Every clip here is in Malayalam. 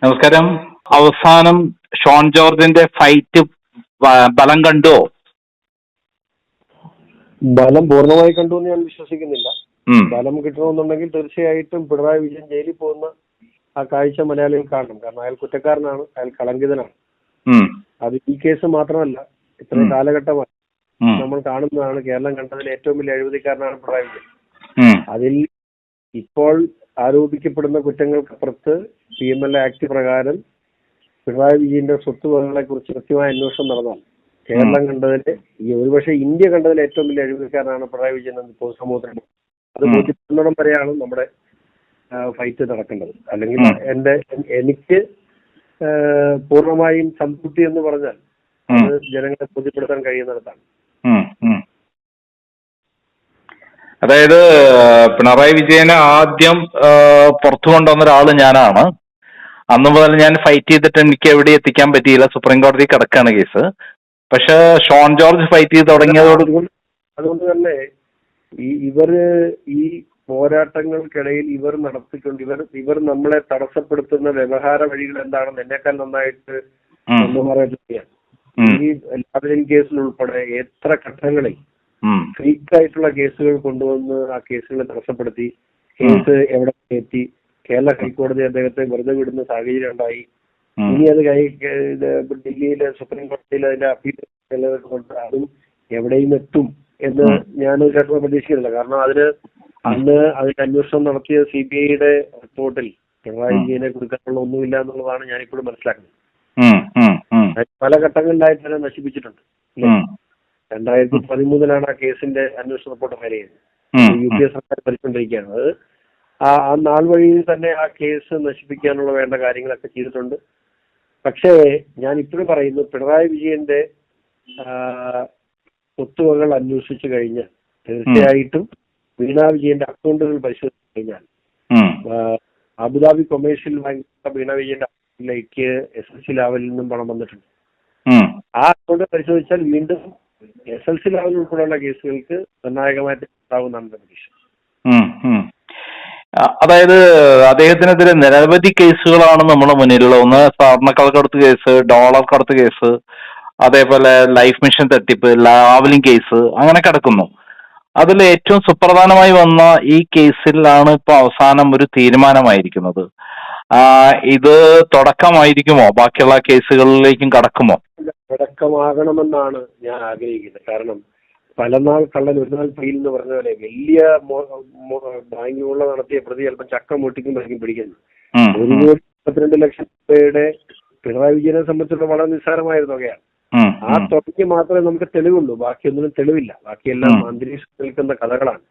നമസ്കാരം. അവസാനം ഷോൺ ജോർജിന്റെ ഫൈറ്റ് ബലം കണ്ടോ? ബലം പൂർണ്ണമായി കണ്ടു എന്ന് ഞാൻ വിശ്വസിക്കുന്നില്ല. ബലം കിട്ടണമെന്നുണ്ടെങ്കിൽ തീർച്ചയായിട്ടും പിണറായി വിജയൻ ജയിലിൽ പോകുന്ന ആ കാഴ്ച മലയാളികൾ കാണണം. കാരണം അയാൾ കുറ്റക്കാരനാണ്, അയാൾ കളങ്കിതനാണ്. അത് ഈ കേസ് മാത്രമല്ല, ഇത്രയും കാലഘട്ടമായി നമ്മൾ കാണുന്നതാണ്. കേരളം കണ്ടതിൽ ഏറ്റവും വലിയ അഴിമതിക്കാരനാണ് പിണറായി വിജയൻ. അതിൽ ഇപ്പോൾ ആരോപിക്കപ്പെടുന്ന കുറ്റങ്ങൾക്കപ്പുറത്ത് PMLA ആക്ട് പ്രകാരം പിണറായി വിജയന്റെ സ്വത്തുവകകളെ കുറിച്ച് കൃത്യമായ അന്വേഷണം നടന്നാൽ കേരളം കണ്ടതിൽ ഒരുപക്ഷെ ഇന്ത്യ കണ്ടതിൽ ഏറ്റവും വലിയ അഴിമതിക്കാരനാണ് പിണറായി വിജയൻ എന്ന് പൊതുസമൂഹത്തിന് അത് ബോധ്യപ്പെടുന്നിടം വരെയാണ് നമ്മുടെ ഫൈറ്റ് നടക്കേണ്ടത്. അല്ലെങ്കിൽ എനിക്ക് പൂർണ്ണമായും സംതൃപ്തി എന്ന് പറഞ്ഞാൽ അത് ജനങ്ങളെ ബോധ്യപ്പെടുത്താൻ കഴിയുന്നിടത്താണ്. അതായത് പിണറായി വിജയനെ ആദ്യം പുറത്തു കൊണ്ടുവന്ന ഒരാള് ഞാനാണ്. അന്ന് മുതൽ ഞാൻ ഫൈറ്റ് ചെയ്തിട്ട് എനിക്ക് എവിടെ എത്തിക്കാൻ പറ്റിയില്ല. സുപ്രീം കോടതി കിടക്കാണ് കേസ്. പക്ഷെ ഷോൺ ജോർജ് ഫൈറ്റ് ചെയ്ത് അതുകൊണ്ട് തന്നെ ഈ പോരാട്ടങ്ങൾക്കിടയിൽ ഇവർ നമ്മളെ തടസ്സപ്പെടുത്തുന്ന വ്യവഹാര വഴികൾ എന്താണെന്ന് എന്നെക്കാൾ നന്നായിട്ട് പറയാൻ ഈ ലാവ്ലിൻ കേസിൽ ഉൾപ്പെടെ എത്ര ഘട്ടങ്ങളിൽ ഫേക്കായിട്ടുള്ള കേസുകൾ കൊണ്ടുവന്ന് ആ കേസുകളെ തടസ്സപ്പെടുത്തി കേസ് എവിടെ എത്തി. കേരള ഹൈക്കോടതി അദ്ദേഹത്തെ വെറുതെ വിടുന്ന സാഹചര്യം ഉണ്ടായി. ഇനി അത് ഡൽഹിയിലെ സുപ്രീം കോടതിയിൽ അതിന്റെ അപ്പീൽ അതും എവിടെയും എത്തും എന്ന് ഞാൻ ചേട്ടൻ പ്രതീക്ഷിക്കുന്നില്ല. കാരണം അന്ന് അതിന്റെ അന്വേഷണം നടത്തിയ CBIയുടെ റിപ്പോർട്ടിൽ പിണറായി വിജയനെ കൊടുക്കാനുള്ള ഒന്നുമില്ല എന്നുള്ളതാണ് ഞാനിപ്പോഴും മനസ്സിലാക്കുന്നത്. പല ഘട്ടങ്ങളിലായിട്ട് തന്നെ നശിപ്പിച്ചിട്ടുണ്ട്. 2013 ആ കേസിന്റെ അന്വേഷണ റിപ്പോർട്ട് ഫയൽ ചെയ്തത്. UPA സർക്കാർ ഭരിച്ചുകൊണ്ടിരിക്കുകയാണ്. അത് ആ നാൾ വഴിയിൽ തന്നെ ആ കേസ് നശിപ്പിക്കാനുള്ള വേണ്ട കാര്യങ്ങളൊക്കെ ചെയ്തിട്ടുണ്ട്. പക്ഷേ ഞാൻ ഇപ്പോഴും പറയുന്നു, പിണറായി വിജയന്റെ സ്വത്തുവകൾ അന്വേഷിച്ചു കഴിഞ്ഞാൽ തീർച്ചയായിട്ടും വീണ വിജയന്റെ അക്കൗണ്ടുകൾ പരിശോധിച്ചു കഴിഞ്ഞാൽ അബുദാബി കൊമേഴ്ഷ്യൽ ബാങ്ക് വീണ വിജയന്റെ അക്കൗണ്ടിലേക്ക് SSC ലെവലിൽ നിന്നും പണം വന്നിട്ടുണ്ട്. ആ അക്കൗണ്ട് പരിശോധിച്ചാൽ വീണ്ടും SLC ലെവൽ ഉൾപ്പെടെയുള്ള കേസുകൾക്ക് നിർണായകമായിട്ട് ഉണ്ടാകുന്നതാണ് പ്രതീക്ഷ. അതായത് അദ്ദേഹത്തിനെതിരെ നിരവധി കേസുകളാണ് നമ്മുടെ മുന്നിലുള്ള. ഒന്ന് സ്വർണ്ണക്കടത്ത് കേസ്, ഡോളർ കടത്ത് കേസ്, അതേപോലെ ലൈഫ് മിഷൻ തട്ടിപ്പ്, ലാവ്ലിൻ കേസ്, അങ്ങനെ കിടക്കുന്നു. അതിൽ ഏറ്റവും സുപ്രധാനമായി വന്ന ഈ കേസിലാണ് ഇപ്പൊ അവസാനം ഒരു തീരുമാനമായിരിക്കുന്നത്. ഇത് തുടക്കമായിരിക്കുമോ? ബാക്കിയുള്ള കേസുകളിലേക്കും കടക്കുമോ? തുടക്കമാകണമെന്നാണ് ഞാൻ ആഗ്രഹിക്കുന്നത്. കാരണം പലനാൾ കള്ളൻ ഒരു നാൾ ഫെയിൽ എന്ന് പറഞ്ഞ പോലെ വലിയ ബാങ്കുള്ള നടത്തിയ പ്രതി ചിലപ്പോൾ ചക്ക മുട്ടിക്കുമ്പോഴേക്കും പിടിക്കുന്നു. 1,32 ലക്ഷം രൂപയുടെ പിണറായി വിജയനെ സംബന്ധിച്ചുള്ള വളരെ നിസ്സാരമായ തുകയാണ്. ആ തുകയ്ക്ക് മാത്രമേ നമുക്ക് തെളിവുള്ളൂ, ബാക്കിയൊന്നിനും തെളിവില്ല. ബാക്കിയെല്ലാം അന്തരീക്ഷം നിൽക്കുന്ന കഥകളാണ്.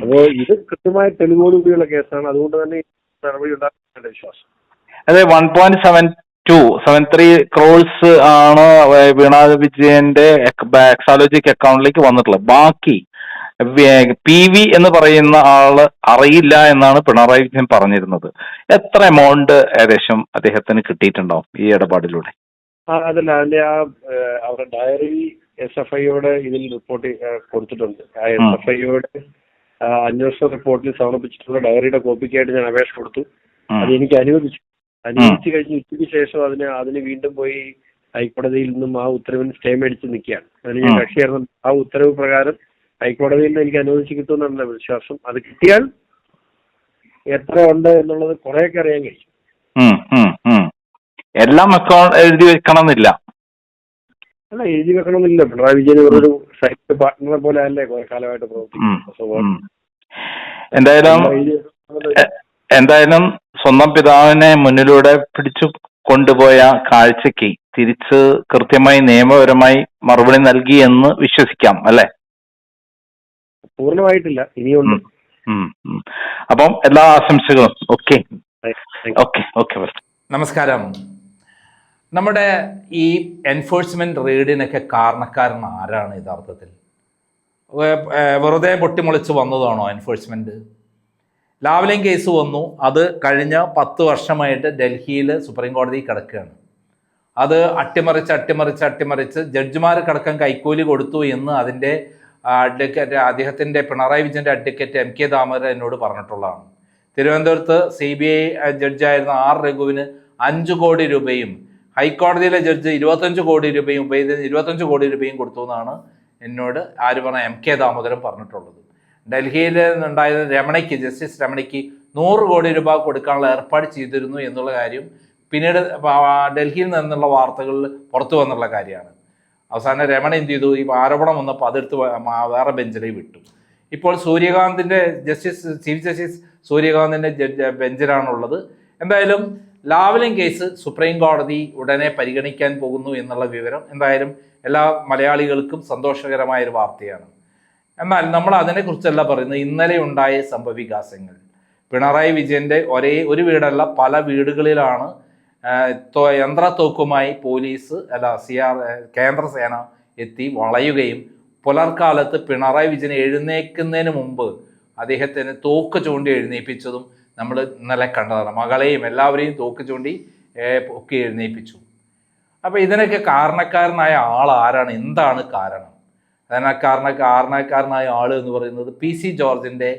അപ്പോൾ ഇത് കൃത്യമായ തെളിവോടുകൂടിയുള്ള കേസാണ്. അതുകൊണ്ട് തന്നെ നടപടി ഉണ്ടാകുന്ന വിശ്വാസം. അതെ, 1.73 ക്രോഴ്സ് ആണ് വീണ വിജയന്റെ എക്സാലോജിക് അക്കൗണ്ടിലേക്ക് വന്നിട്ടുള്ളത്. ബാക്കി PV എന്ന് പറയുന്ന ആള് അറിയില്ല എന്നാണ് പിണറായി വിജയൻ പറഞ്ഞിരുന്നത്. എത്ര എമൗണ്ട് ഏകദേശം അദ്ദേഹത്തിന് കിട്ടിയിട്ടുണ്ടാവും ഈ ഇടപാടിലൂടെ? അതല്ല, അതിന്റെ അവരുടെ ഡയറി SFIയോടെ ഇതിൽ റിപ്പോർട്ട് കൊടുത്തിട്ടുണ്ട്. ആ SFIയോടെ അന്വേഷണ റിപ്പോർട്ടിൽ സമർപ്പിച്ചിട്ടുള്ള ഡയറിയുടെ കോപ്പിക്കായിട്ട് ഞാൻ അപേക്ഷ കൊടുത്തു. അത് എനിക്ക് അനുവദിച്ചു കഴിഞ്ഞ് ഉച്ചയ്ക്ക് ശേഷം അതിന് വീണ്ടും പോയി ഹൈക്കോടതിയിൽ നിന്നും ആ ഉത്തരവിന് സ്റ്റേ മേടിച്ച് നിൽക്കുകയാണ്. അതിന് ഞാൻ കക്ഷിയായിരുന്നു. ആ ഉത്തരവ് പ്രകാരം ഹൈക്കോടതിയിൽ നിന്ന് എനിക്ക് അനുവദിച്ച് കിട്ടുമെന്നാണ് വിശ്വാസം. അത് കിട്ടിയാൽ എത്ര ഉണ്ട് എന്നുള്ളത് കുറെയൊക്കെ അറിയാൻ കഴിയും. എല്ലാം അക്കൗണ്ട് എഴുതി വെക്കണമെന്നില്ല. അല്ല, എഴുതി വെക്കണമെന്നില്ല. പിണറായി വിജയൻ ഒരു സൈറ്റ് പാർട്ട്ണറെ പോലെ അല്ലേ കുറെ കാലമായിട്ട് പ്രവർത്തിക്കുന്നത്. എന്തായാലും സ്വന്തം പിതാവിനെ മുന്നിലൂടെ പിടിച്ചു കൊണ്ടുപോയ കാഴ്ചയ്ക്ക് തിരിച്ച് കൃത്യമായി നിയമപരമായി മറുപടി നൽകി എന്ന് വിശ്വസിക്കാം അല്ലെ? പൂർണ്ണമായിട്ടില്ല, ഇനിയുണ്ട്. അപ്പം എല്ലാ ആശംസകളും. ഓക്കെ. നമസ്കാരം. നമ്മുടെ ഈ എൻഫോഴ്സ്മെന്റ് റെയ്ഡിനൊക്കെ കാരണക്കാരൻ ആരാണ് യഥാർത്ഥത്തിൽ? വെറുതെ പൊട്ടിമുളച്ച് വന്നതാണോ എൻഫോഴ്സ്മെന്റ്? ലാവ്ലിൻ കേസ് വന്നു. അത് കഴിഞ്ഞ 10 വർഷമായിട്ട് ഡൽഹിയിൽ സുപ്രീം കോടതി കിടക്കുകയാണ്. അത് അട്ടിമറിച്ച് ജഡ്ജിമാർ കൈക്കൂലി കൊടുത്തു എന്ന് അതിൻ്റെ അദ്ദേഹത്തിൻ്റെ പിണറായി വിജയൻ്റെ അഡ്വക്കേറ്റ് MK ദാമോദരൻ എന്നോട് പറഞ്ഞിട്ടുള്ളതാണ്. തിരുവനന്തപുരത്ത് CBI ജഡ്ജായിരുന്ന R. രഘുവിന് 5 കോടി രൂപയും ഹൈക്കോടതിയിലെ ജഡ്ജ് 25 കോടി രൂപയും ഉപയോഗിച്ച് 25 കോടി രൂപയും കൊടുത്തു എന്നാണ് എന്നോട് ആര് പറഞ്ഞ MK ദാമോദരൻ പറഞ്ഞിട്ടുള്ളത്. ഡൽഹിയിൽ ഉണ്ടായ ജസ്റ്റിസ് രമണയ്ക്ക് 100 കോടി രൂപ കൊടുക്കാനുള്ള ഏർപ്പാട് ചെയ്തിരുന്നു എന്നുള്ള കാര്യം പിന്നീട് ഡൽഹിയിൽ നിന്നുള്ള വാർത്തകളിൽ പുറത്തു വന്നുള്ള കാര്യമാണ്. അവസാനം രമണ എന്ത് ചെയ്തു, ഈ ആരോപണം വന്നപ്പോൾ അതെടുത്ത് വേറെ ബെഞ്ചിലേക്ക് വിട്ടു. ഇപ്പോൾ സൂര്യകാന്തിൻ്റെ ചീഫ് ജസ്റ്റിസ് സൂര്യകാന്തിൻ്റെ ബെഞ്ചിലാണുള്ളത്. എന്തായാലും ലാവ്ലിൻ കേസ് സുപ്രീം കോടതി ഉടനെ പരിഗണിക്കാൻ പോകുന്നു എന്നുള്ള വിവരം എന്തായാലും എല്ലാ മലയാളികൾക്കും സന്തോഷകരമായ ഒരു വാർത്തയാണ്. എന്നാൽ നമ്മൾ അതിനെക്കുറിച്ചല്ല പറയുന്നത്. ഇന്നലെ ഉണ്ടായ സംഭവവികാസങ്ങൾ, പിണറായി വിജയൻ്റെ ഒരു വീടല്ല പല വീടുകളിലാണ് യന്ത്രത്തോക്കുമായി പോലീസ് കേന്ദ്രസേന എത്തി വളയുകയും പുലർക്കാലത്ത് പിണറായി വിജയൻ എഴുന്നേൽക്കുന്നതിന് മുമ്പ് അദ്ദേഹത്തിന് തോക്ക് ചൂണ്ടി എഴുന്നേൽപ്പിച്ചതും നമ്മൾ ഇന്നലെ കണ്ടതാണ്. മകളെയും എല്ലാവരെയും തോക്ക് ചൂണ്ടി ഒക്കെ എഴുന്നേൽപ്പിച്ചു. അപ്പോൾ ഇതിനൊക്കെ കാരണക്കാരനായ ആൾ ആരാണ്, എന്താണ് കാരണം? കാരണക്കാരനായ ആൾ എന്ന് പറയുന്നത് PC ജോർജിൻ്റെ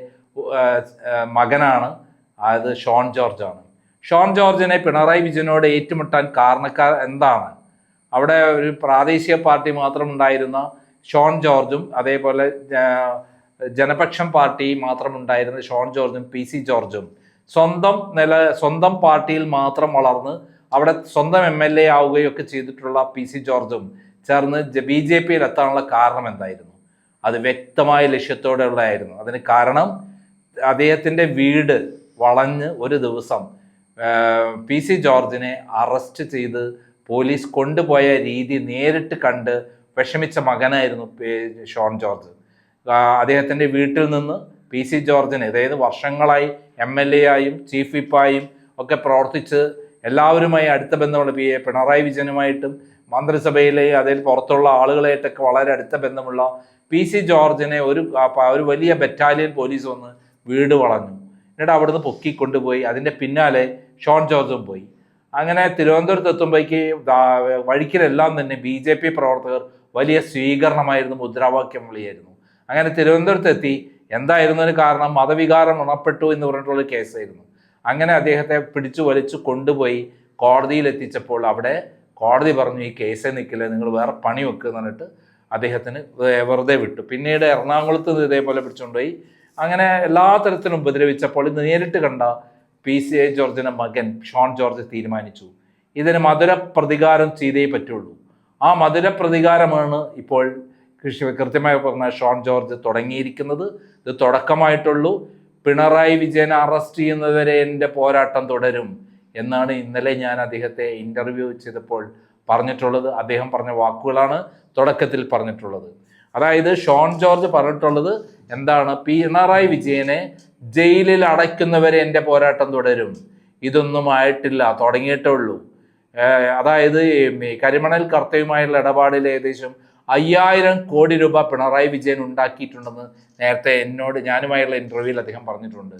മകനാണ്. അത് ഷോൺ ജോർജാണ്. ഷോൺ ജോർജിനെ പിണറായി വിജയനോട് ഏറ്റുമുട്ടാൻ കാരണക്കാർ എന്താണ്? അവിടെ ഒരു പ്രാദേശിക പാർട്ടി മാത്രം ഉണ്ടായിരുന്ന ഷോൺ ജോർജും അതേപോലെ ജനപക്ഷം പാർട്ടി മാത്രം ഉണ്ടായിരുന്ന ഷോൺ ജോർജും PC ജോർജും സ്വന്തം പാർട്ടിയിൽ മാത്രം വളർന്ന് അവിടെ സ്വന്തം MLA ആവുകയൊക്കെ ചെയ്തിട്ടുള്ള PC ജോർജും ചേർന്ന് BJPയിൽ എത്താനുള്ള കാരണം എന്തായിരുന്നു? അത് വ്യക്തമായ ലക്ഷ്യത്തോടെ ഉള്ളതായിരുന്നു. അതിന് കാരണം അദ്ദേഹത്തിൻ്റെ വീട് വളഞ്ഞ് ഒരു ദിവസം PC ജോർജിനെ അറസ്റ്റ് ചെയ്ത് പോലീസ് കൊണ്ടുപോയ രീതി നേരിട്ട് കണ്ട് വിഷമിച്ച മകനായിരുന്നു ഷോൺ ജോർജ്. അദ്ദേഹത്തിൻ്റെ വീട്ടിൽ നിന്ന് PC ജോർജിനെ, അതായത് വർഷങ്ങളായി MLA ആയും ചീഫ് വിപ്പായും ഒക്കെ പ്രവർത്തിച്ച് എല്ലാവരുമായി അടുത്ത ബന്ധമുള്ള പിണറായി വിജയനുമായിട്ടും മന്ത്രിസഭയിലെ അതിൽ പുറത്തുള്ള ആളുകളായിട്ടൊക്കെ വളരെ അടുത്ത ബന്ധമുള്ള PC ജോർജിനെ ഒരു വലിയ ബറ്റാലിയൻ പോലീസ് വന്ന് വീട് വളഞ്ഞു. എന്നിട്ട് അവിടുന്ന് പൊക്കിക്കൊണ്ടുപോയി. അതിൻ്റെ പിന്നാലെ ഷോൺ ജോർജും പോയി. അങ്ങനെ തിരുവനന്തപുരത്ത് എത്തുമ്പോഴേക്ക് വഴിക്കിലെല്ലാം തന്നെ BJP പ്രവർത്തകർ വലിയ സ്വീകരണമായിരുന്നു, മുദ്രാവാക്യം വിളിയായിരുന്നു. അങ്ങനെ തിരുവനന്തപുരത്ത് എത്തി. എന്തായിരുന്നതിന് കാരണം? മതവികാരം ഉണപ്പെട്ടു എന്ന് പറഞ്ഞിട്ടുള്ള കേസായിരുന്നു. അങ്ങനെ അദ്ദേഹത്തെ പിടിച്ചു വലിച്ചു കൊണ്ടുപോയി കോടതിയിൽ എത്തിച്ചപ്പോൾ അവിടെ കോടതി പറഞ്ഞു, ഈ കേസേ നിൽക്കില്ല, നിങ്ങൾ വേറെ പണി വെക്കുക എന്ന് പറഞ്ഞിട്ട് അദ്ദേഹത്തിന് വെറുതെ വിട്ടു. പിന്നീട് എറണാകുളത്ത് ഇതേപോലെ പിടിച്ചുകൊണ്ടുപോയി. അങ്ങനെ എല്ലാ തരത്തിലും ഉപദ്രവിച്ചപ്പോൾ ഇത് നേരിട്ട് കണ്ട PC ജോർജിൻ്റെ മകൻ ഷോൺ ജോർജ് തീരുമാനിച്ചു, ഇതിന് മധുര പ്രതികാരം ചെയ്തേ പറ്റുള്ളൂ. ആ മധുര പ്രതികാരമാണ് ഇപ്പോൾ കൃത്യമായി പറഞ്ഞ ഷോൺ ജോർജ് തുടങ്ങിയിരിക്കുന്നത്. ഇത് തുടക്കമായിട്ടുള്ളൂ. പിണറായി വിജയനെ അറസ്റ്റ് ചെയ്യുന്നതുവരെ എൻ്റെ പോരാട്ടം തുടരും എന്നാണ് ഇന്നലെ ഞാൻ അദ്ദേഹത്തെ ഇൻ്റർവ്യൂ ചെയ്തപ്പോൾ പറഞ്ഞിട്ടുള്ളത്. അദ്ദേഹം പറഞ്ഞ വാക്കുകളാണ് തുടക്കത്തിൽ പറഞ്ഞിട്ടുള്ളത്. അതായത് ഷോൺ ജോർജ് പറഞ്ഞിട്ടുള്ളത് എന്താണ്? പിണറായി വിജയനെ ജയിലിൽ അടയ്ക്കുന്നവരെ എൻ്റെ പോരാട്ടം തുടരും. ഇതൊന്നും ആയിട്ടില്ല, തുടങ്ങിയിട്ടേ ഉള്ളൂ. അതായത് കരിമണൽ കർത്തയുമായുള്ള ഇടപാടിൽ ഏകദേശം 5000 കോടി രൂപ പിണറായി വിജയൻ ഉണ്ടാക്കിയിട്ടുണ്ടെന്ന് നേരത്തെ ഞാനുമായുള്ള ഇൻ്റർവ്യൂവിൽ അദ്ദേഹം പറഞ്ഞിട്ടുണ്ട്.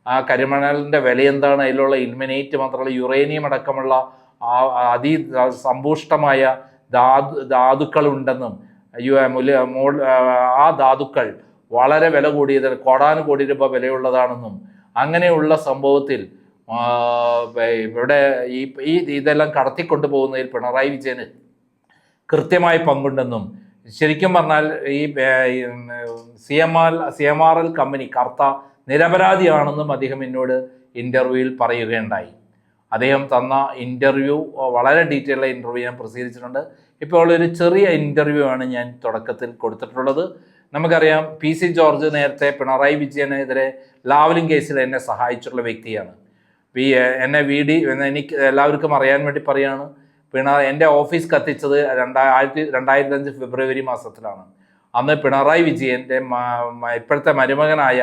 ആ കരിമണലിൻ്റെ വില എന്താണ്, അതിലുള്ള ഇൽമിനേറ്റ് മാത്രമല്ല യുറേനിയം അടക്കമുള്ള സമ്പുഷ്ടമായ ധാതുക്കൾ ഉണ്ടെന്നും ആ ധാതുക്കൾ വളരെ വില കൂടിയത് കോടാനുകോടി രൂപ വിലയുള്ളതാണെന്നും അങ്ങനെയുള്ള സംഭവത്തിൽ ഇവിടെ ഇതെല്ലാം കടത്തിക്കൊണ്ടു പോകുന്നതിൽ പിണറായി വിജയന് കൃത്യമായി പങ്കുണ്ടെന്നും ശരിക്കും പറഞ്ഞാൽ ഈ CMRL കമ്പനി കർത്ത നിരപരാധിയാണെന്നും അദ്ദേഹം എന്നോട് ഇൻ്റർവ്യൂവിൽ പറയുകയുണ്ടായി. അദ്ദേഹം തന്ന ഇൻ്റർവ്യൂ വളരെ ഡീറ്റെയിലുള്ള ഇൻ്റർവ്യൂ ഞാൻ പ്രസിദ്ധീകരിച്ചിട്ടുണ്ട്. ഇപ്പോൾ ഒരു ചെറിയ ഇൻ്റർവ്യൂ ആണ് ഞാൻ തുടക്കത്തിൽ കൊടുത്തിട്ടുള്ളത്. നമുക്കറിയാം PC ജോർജ് നേരത്തെ പിണറായി വിജയനെതിരെ ലാവ്ലിൻ കേസിൽ എന്നെ സഹായിച്ചിട്ടുള്ള വ്യക്തിയാണ്. എനിക്ക് എല്ലാവർക്കും അറിയാൻ വേണ്ടി പറയാണ്, എൻ്റെ ഓഫീസ് കത്തിച്ചത് 2005 ഫെബ്രുവരി മാസത്തിലാണ്. അന്ന് പിണറായി വിജയൻ്റെ ഇപ്പോഴത്തെ മരുമകനായ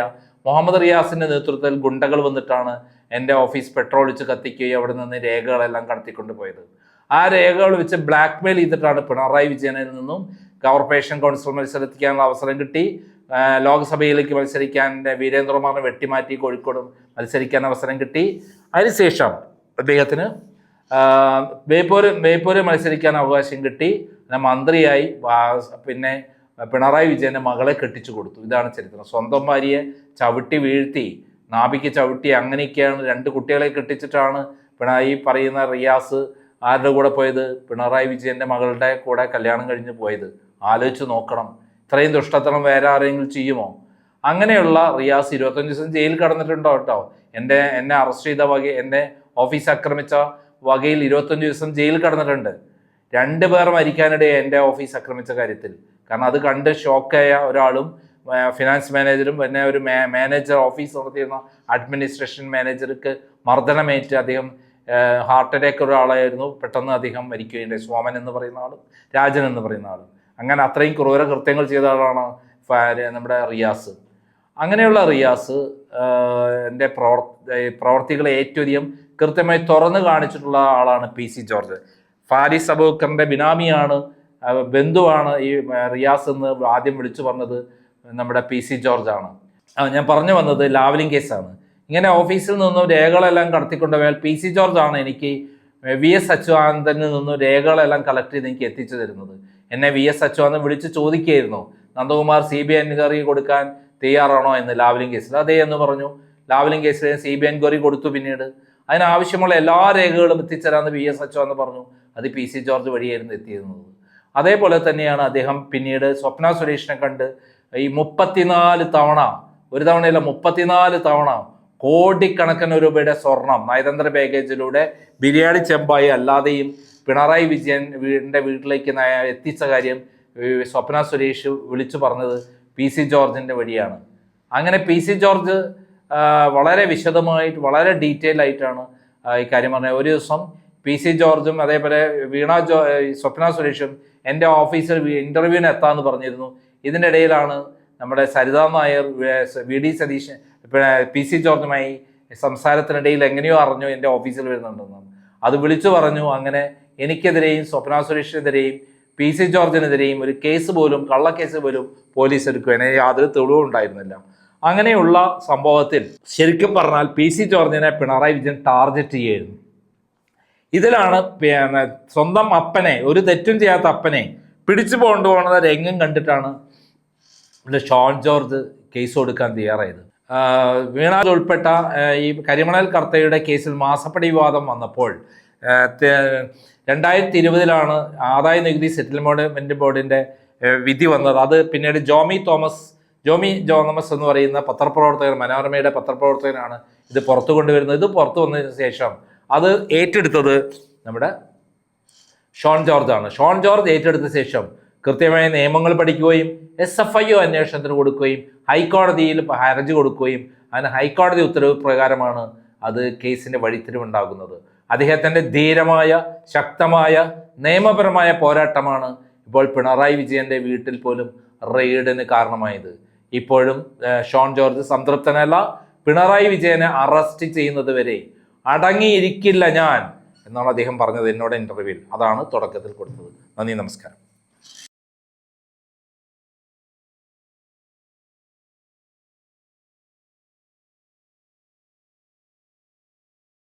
മുഹമ്മദ് റിയാസിൻ്റെ നേതൃത്വത്തിൽ ഗുണ്ടകൾ വന്നിട്ടാണ് എൻ്റെ ഓഫീസ് പെട്രോൾ ഒഴിച്ച് കത്തിക്കുകയും അവിടെ നിന്ന് രേഖകളെല്ലാം കടത്തിക്കൊണ്ട് പോയത്. ആ രേഖകൾ വെച്ച് ബ്ലാക്ക് മെയിൽ ചെയ്തിട്ടാണ് പിണറായി വിജയനിൽ നിന്നും കോർപ്പറേഷൻ കൗൺസിൽ മത്സരിക്കാനുള്ള അവസരം കിട്ടി. ലോക്സഭയിലേക്ക് മത്സരിക്കാൻ വീരേന്ദ്രകുമാറിനെ വെട്ടിമാറ്റി കോഴിക്കോട് മത്സരിക്കാൻ അവസരം കിട്ടി. അതിനുശേഷം അദ്ദേഹത്തിന് ബേപ്പൂര് മത്സരിക്കാൻ അവകാശം കിട്ടി. മന്ത്രിയായി. പിന്നെ പിണറായി വിജയൻ്റെ മകളെ കെട്ടിച്ചു കൊടുത്തു. ഇതാണ് ചരിത്രം. സ്വന്തം ഭാര്യയെ ചവിട്ടി വീഴ്ത്തി, നാഭിക്ക് ചവിട്ടി, അങ്ങനെയൊക്കെയാണ് 2 കുട്ടികളെ കെട്ടിച്ചിട്ടാണ് ഈ പറയുന്ന റിയാസ് ആരുടെ കൂടെ പോയത്? പിണറായി വിജയൻ്റെ മകളുടെ കൂടെ കല്യാണം കഴിഞ്ഞ് പോയത്. ആലോചിച്ച് നോക്കണം, ഇത്രയും ദുഷ്ടത്തരം വേറെ ആരെങ്കിലും ചെയ്യുമോ? അങ്ങനെയുള്ള റിയാസ് 25 ദിവസം ജയിലിൽ കിടന്നിട്ടുണ്ടോ കേട്ടോ. എന്നെ അറസ്റ്റ് ചെയ്ത എന്നെ ഓഫീസ് ആക്രമിച്ച വകയിൽ 25 ദിവസം ജയിലിൽ കിടന്നിട്ടുണ്ട്. 2 പേർ മരിക്കാനിടെ എൻ്റെ ഓഫീസ് ആക്രമിച്ച കാര്യത്തിൽ. കാരണം അത് കണ്ട് ഷോക്കായ ഒരാളും ഫിനാൻസ് മാനേജറും പിന്നെ ഒരു മാനേജർ ഓഫീസ് നടത്തിയിരുന്ന അഡ്മിനിസ്ട്രേഷൻ മാനേജർക്ക് മർദ്ദനമേറ്റ് അദ്ദേഹം ഹാർട്ട് അറ്റാക്ക് ഒരാളായിരുന്നു. പെട്ടെന്ന് അദ്ദേഹം മരിക്കുകയുണ്ടായി. സോമൻ എന്ന് പറയുന്ന ആളും രാജൻ എന്ന് പറയുന്ന ആളും. അങ്ങനെ അത്രയും ക്രൂര കൃത്യങ്ങൾ ചെയ്ത ആളാണ് നമ്മുടെ റിയാസ്. അങ്ങനെയുള്ള റിയാസ് എൻ്റെ പ്രവർത്തികളെ ഏറ്റവും അധികം കൃത്യമായി തുറന്നു കാണിച്ചിട്ടുള്ള ആളാണ് PC ജോർജ്. ഫാരിസ് അബൂബക്കറിൻ്റെ ബിനാമിയാണ്, ബന്ധുവാണ് ഈ റിയാസ് എന്ന് ആദ്യം വിളിച്ചു പറഞ്ഞത് നമ്മുടെ PC ജോർജ് ആണ്. ഞാൻ പറഞ്ഞു വന്നത് ലാവ്ലിൻ കേസാണ്. ഇങ്ങനെ ഓഫീസിൽ നിന്നും രേഖകളെല്ലാം കടത്തിക്കൊണ്ടുപോയാൽ PC ജോർജ് ആണ് എനിക്ക് VS അച്യുതാനന്ദനിൽ നിന്നും രേഖകളെല്ലാം കളക്ട് ചെയ്ത് എനിക്ക് എത്തിച്ചു തരുന്നത്. എന്നെ VS അച്യുതാനന്ദൻ വിളിച്ച് ചോദിക്കുകയായിരുന്നു, നന്ദകുമാർ CBI എൻക്വയറി കൊടുക്കാൻ തയ്യാറാണോ എന്ന് ലാവ്ലിൻ കേസിൽ. അതേ എന്ന് പറഞ്ഞു. ലാവ്ലിൻ കേസിൽ CBI എൻക്വയറി കൊടുത്തു. പിന്നീട് അതിനാവശ്യമുള്ള എല്ലാ രേഖകളും എത്തിച്ചേരാന്ന് VS അച്യുതാനന്ദൻ പറഞ്ഞു. അത് PC ജോർജ് വഴിയായിരുന്നു എത്തിയിരുന്നത്. അതേപോലെ തന്നെയാണ് അദ്ദേഹം പിന്നീട് സ്വപ്ന സുരേഷിനെ കണ്ട് ഈ 34 തവണ, ഒരു തവണയല്ല 34 തവണ കോടിക്കണക്കിന് രൂപയുടെ സ്വർണം നയതന്ത്ര പാക്കേജിലൂടെ ബിരിയാണി ചെമ്പായി അല്ലാതെയും പിണറായി വിജയൻ വീട്ടിലേക്ക് എത്തിച്ച കാര്യം സ്വപ്ന സുരേഷ് വിളിച്ചു പറഞ്ഞത് PC ജോർജിൻ്റെ വഴിയാണ്. അങ്ങനെ PC ജോർജ് വളരെ വിശദമായിട്ട് വളരെ ഡീറ്റെയിൽ ആയിട്ടാണ് ഈ കാര്യം പറഞ്ഞത്. ഒരു ദിവസം PC ജോർജും അതേപോലെ സ്വപ്ന സുരേഷും എൻ്റെ ഓഫീസിൽ ഇൻ്റർവ്യൂവിന് എത്താമെന്ന് പറഞ്ഞിരുന്നു. ഇതിൻ്റെ ഇടയിലാണ് നമ്മുടെ സരിതാ നായർ VD സതീശൻ PC ജോർജുമായി സംസാരത്തിനിടയിൽ എങ്ങനെയോ അറിഞ്ഞു എൻ്റെ ഓഫീസിൽ വരുന്നുണ്ടെന്ന്. അത് വിളിച്ചു പറഞ്ഞു. അങ്ങനെ എനിക്കെതിരെയും സ്വപ്ന സുരേഷിനെതിരെയും PC ജോർജിനെതിരെയും ഒരു കേസ് പോലും, കള്ളക്കേസ് പോലും പോലീസ് എടുക്കുകയാണ്. യാതൊരു തെളിവും ഉണ്ടായിരുന്നില്ല. അങ്ങനെയുള്ള സംഭവത്തിൽ ശരിക്കും പറഞ്ഞാൽ PC ജോർജിനെ പിണറായി വിജയൻ ടാർഗറ്റ് ചെയ്യുകയായിരുന്നു. ഇതിലാണ് സ്വന്തം അപ്പനെ, ഒരു തെറ്റും ചെയ്യാത്ത അപ്പനെ പിടിച്ചു കൊണ്ടുപോകുന്ന രംഗം കണ്ടിട്ടാണ് ഷോൺ ജോർജ് കേസ് കൊടുക്കാൻ തയ്യാറായത്. വീണ ഉൾപ്പെട്ട ഈ കരിമണൽ കർത്തയുടെ കേസിൽ മാസപ്പടി വിവാദം വന്നപ്പോൾ 2020 ആദായ നികുതി സെറ്റിൽമെന്റ് ബോർഡിന്റെ വിധി വന്നത്. അത് പിന്നീട് ജോമി തോമസ് എന്ന് പറയുന്ന പത്രപ്രവർത്തകൻ, മനോരമയുടെ പത്രപ്രവർത്തകനാണ് ഇത് പുറത്തു കൊണ്ടുവരുന്നത്. ഇത് പുറത്തു വന്നതിന് ശേഷം അത് ഏറ്റെടുത്തത് നമ്മുടെ ഷോൺ ജോർജ് ആണ്. ഷോൺ ജോർജ് ഏറ്റെടുത്ത ശേഷം കൃത്യമായ നിയമങ്ങൾ പഠിക്കുകയും SFIO അന്വേഷണത്തിന് കൊടുക്കുകയും ഹൈക്കോടതിയിൽ ഹർജി കൊടുക്കുകയും അതിന് ഹൈക്കോടതി ഉത്തരവ് പ്രകാരമാണ് അത് കേസിന്റെ വഴിത്തിരിവുണ്ടാകുന്നത്. അദ്ദേഹത്തിൻ്റെ ധീരമായ ശക്തമായ നിയമപരമായ പോരാട്ടമാണ് ഇപ്പോൾ പിണറായി വിജയന്റെ വീട്ടിൽ പോലും റെയ്ഡിന് കാരണമായത്. ഇപ്പോഴും ഷോൺ ജോർജ് സംതൃപ്തനല്ല. പിണറായി വിജയനെ അറസ്റ്റ് ചെയ്യുന്നത് വരെ അടങ്ങിയിരിക്കില്ല ഞാൻ എന്നാണ് അദ്ദേഹം പറഞ്ഞത് എന്നോട് ഇന്റർവ്യൂവിൽ. അതാണ് തുടക്കത്തിൽ കൊടുത്തത്. നന്ദി, നമസ്കാരം.